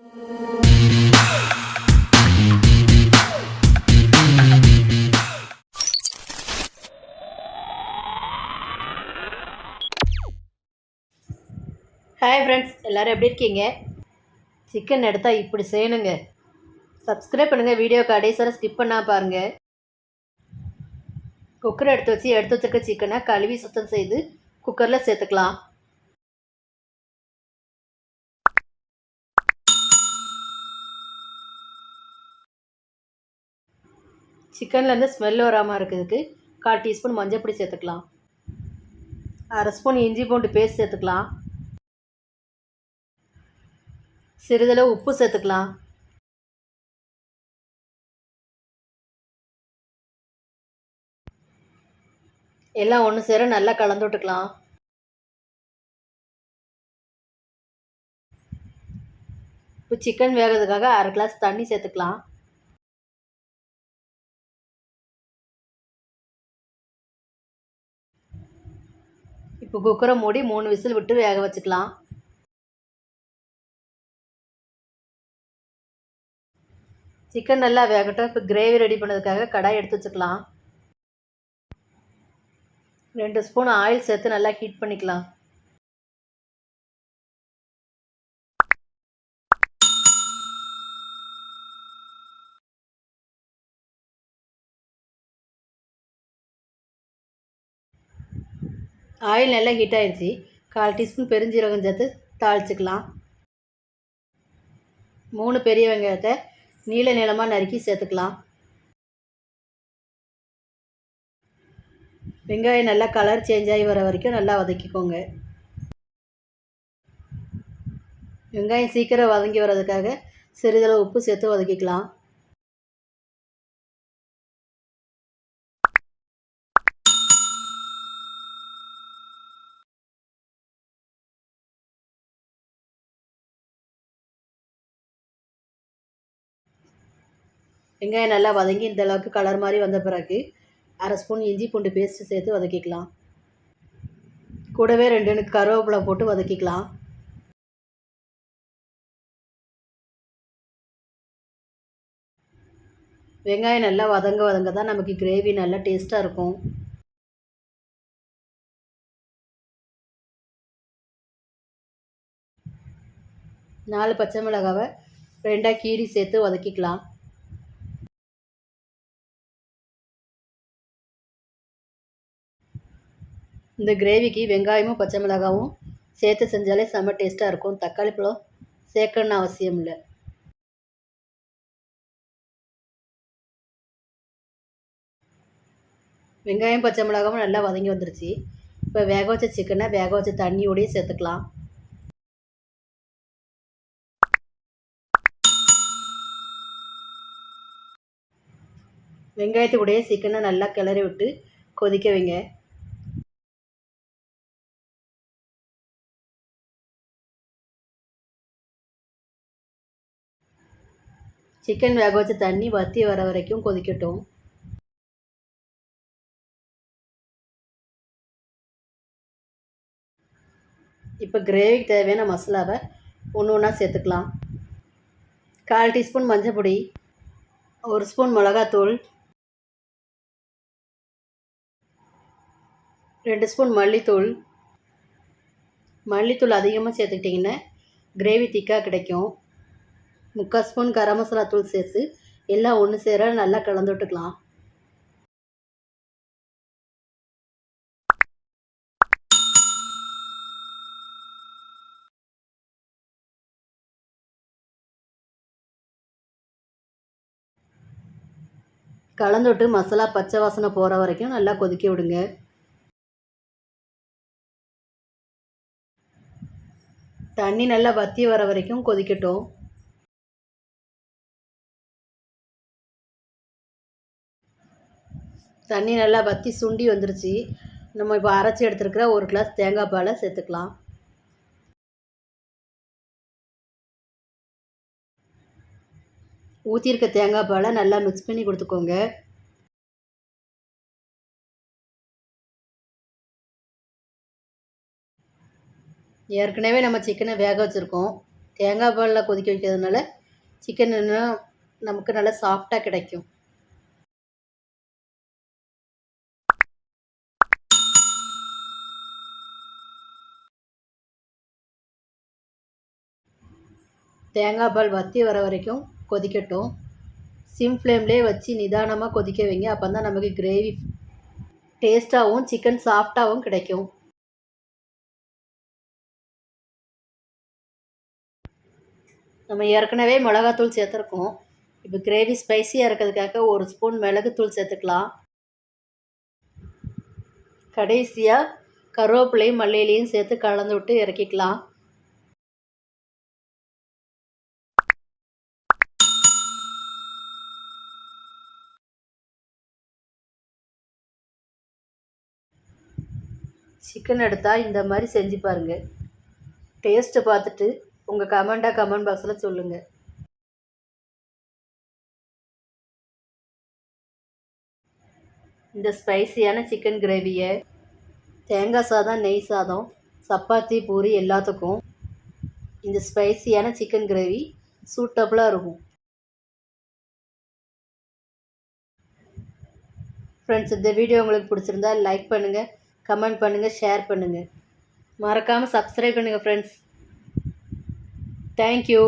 Hi friends, எல்லோரும் எப்படி இருக்கீங்க? சிக்கன் எடுத்தால் இப்படி செய்யணுங்க. சப்ஸ்கிரைப் பண்ணுங்கள், வீடியோ கடைசியில் ஸ்கிப் பண்ணால் பாருங்கள். குக்கரை எடுத்து வச்சுருக்க சிக்கனை கழுவி சுத்தம் செய்து குக்கரில் சேர்த்துக்கலாம். சிக்கன்லேருந்து ஸ்மெல் வராமல் இருக்கிறதுக்கு 1/4 டீஸ்பூன் மஞ்சள் பொடி சேர்த்துக்கலாம். 1/2 ஸ்பூன் இஞ்சி பூண்டு பேஸ்ட் சேர்த்துக்கலாம். சிறிதளவு உப்பு சேர்த்துக்கலாம். எல்லாம் ஒன்று சேர நல்லா கலந்து விட்டுக்கலாம். இப்போ சிக்கன் வேகிறதுக்காக 1/2 கிளாஸ் தண்ணி சேர்த்துக்கலாம். இப்போ குக்கரை மூடி 3 விசில் விட்டு வேக வச்சுக்கலாம். சிக்கன் நல்லா வேகட்டும். இப்போ கிரேவி ரெடி பண்ணதுக்காக கடாய் எடுத்து வச்சுக்கலாம். 2 ஸ்பூன் ஆயில் சேர்த்து நல்லா ஹீட் பண்ணிக்கலாம். ஆயில் நல்லா ஹீட் ஆகிடுச்சு. 1/4 டீஸ்பூன் பெருஞ்சீரகம் சேர்த்து தாளிச்சுக்கலாம். 3 பெரிய வெங்காயத்தை நீளமாக நறுக்கி சேர்த்துக்கலாம். வெங்காயம் நல்லா கலர் சேஞ்ச் ஆகி வர வரைக்கும் நல்லா வதக்கிக்கோங்க. வெங்காயம் சீக்கிரம் வதங்கி வர்றதுக்காக சிறிதளவு உப்பு சேர்த்து வதக்கிக்கலாம். வெங்காயம் நல்லா வதங்கி இந்த அளவுக்கு கலர் மாதிரி வந்த பிறகு 1/2 ஸ்பூன் இஞ்சி பூண்டு பேஸ்ட்டு சேர்த்து வதக்கிக்கலாம். கூடவே 2 கருவேப்பிலை போட்டு வதக்கிக்கலாம். வெங்காயம் நல்லா வதங்க தான் நமக்கு கிரேவி நல்லா டேஸ்ட்டாக இருக்கும். நாலு பச்சை மிளகாவை 2 கீரி சேர்த்து வதக்கிக்கலாம். இந்த கிரேவிக்கு வெங்காயமும் பச்சை மிளகாவும் சேர்த்து செஞ்சாலே செம்ம டேஸ்ட்டாக இருக்கும். தக்காளி பழம் சேர்க்கணுன்னு அவசியம் இல்லை. வெங்காயம் பச்சை மிளகாவும் நல்லா வதங்கி வந்துருச்சு. இப்போ வேக வச்ச சிக்கனை வேக வச்ச தண்ணியோடையே சேர்த்துக்கலாம். வெங்காயத்துக்கூடையே சிக்கனை நல்லா கிளறி விட்டு கொதிக்க வைங்க. சிக்கன் வேக வச்ச தண்ணி வற்றி வர வரைக்கும் கொதிக்கட்டும். இப்போ கிரேவிக்கு தேவையான மசாலாவை ஒன்று ஒன்றா சேர்த்துக்கலாம். 1/4 டீஸ்பூன் மஞ்சள் பொடி, 1 ஸ்பூன் மிளகாத்தூள், 2 ஸ்பூன் மல்லித்தூள். மல்லித்தூள் அதிகமாக சேர்த்துக்கிட்டிங்கன்னா கிரேவி திக்காக கிடைக்கும். 3/4 ஸ்பூன் கரம் மசாலா தூள் சேர்த்து எல்லாம் ஒன்று சேர நல்லா கலந்து விட்டுக்கலாம். கலந்து விட்டு மசாலா பச்சை வாசனை போகிற வரைக்கும் நல்லா கொதிக்க விடுங்க. தண்ணி நல்லா வற்றி வர வரைக்கும் கொதிக்கட்டும். தண்ணி நல்லா வற்றி சுண்டி வந்துருச்சு. நம்ம இப்போ அரைச்சி எடுத்துருக்கிற 1 கிளாஸ் தேங்காய் பாலை சேர்த்துக்கலாம். ஊற்றிருக்க தேங்காய் பாலை நல்லா மிக்ஸ் பண்ணி கொடுத்துக்கோங்க. ஏற்கனவே நம்ம சிக்கனை வேக வச்சுருக்கோம். தேங்காய் பாலில் கொதிக்க வைக்கிறதுனால சிக்கன் இன்னும் நமக்கு நல்லா சாஃப்டாக கிடைக்கும். தேங்காய் பால் வற்றி வர வரைக்கும் கொதிக்கட்டும். சிம் ஃப்ளேம்லேயே வச்சு நிதானமாக கொதிக்க வைங்க. அப்போ தான் நமக்கு கிரேவி டேஸ்ட்டாகவும் சிக்கன் சாஃப்டாகவும் கிடைக்கும். நம்ம ஏற்கனவே மிளகாத்தூள் சேர்த்துருக்கோம். இப்போ கிரேவி ஸ்பைஸியாக இருக்கிறதுக்காக 1 ஸ்பூன் மிளகுத்தூள் சேர்த்துக்கலாம். கடைசியாக கருவேப்பிலையும் மல்லியிலையும் சேர்த்து கலந்து விட்டு இறக்கிக்கலாம். சிக்கன் எடுத்தால் இந்த மாதிரி செஞ்சு பாருங்கள். டேஸ்ட்டை பார்த்துட்டு உங்கள் கமெண்ட் பாக்ஸில் சொல்லுங்கள். இந்த ஸ்பைசியான சிக்கன் கிரேவியை தேங்காய் சாதம், நெய் சாதம், சப்பாத்தி, பூரி எல்லாத்துக்கும் இந்த ஸ்பைசியான சிக்கன் கிரேவி சூட்டபுளாக இருக்கும். ஃப்ரெண்ட்ஸ், இந்த வீடியோ உங்களுக்கு பிடிச்சிருந்தா லைக் பண்ணுங்கள், கமெண்ட் பண்ணுங்கள், ஷேர் பண்ணுங்கள். மறக்காமல் சப்ஸ்கிரைப் பண்ணுங்கள் ஃப்ரெண்ட்ஸ். தேங்க்யூ.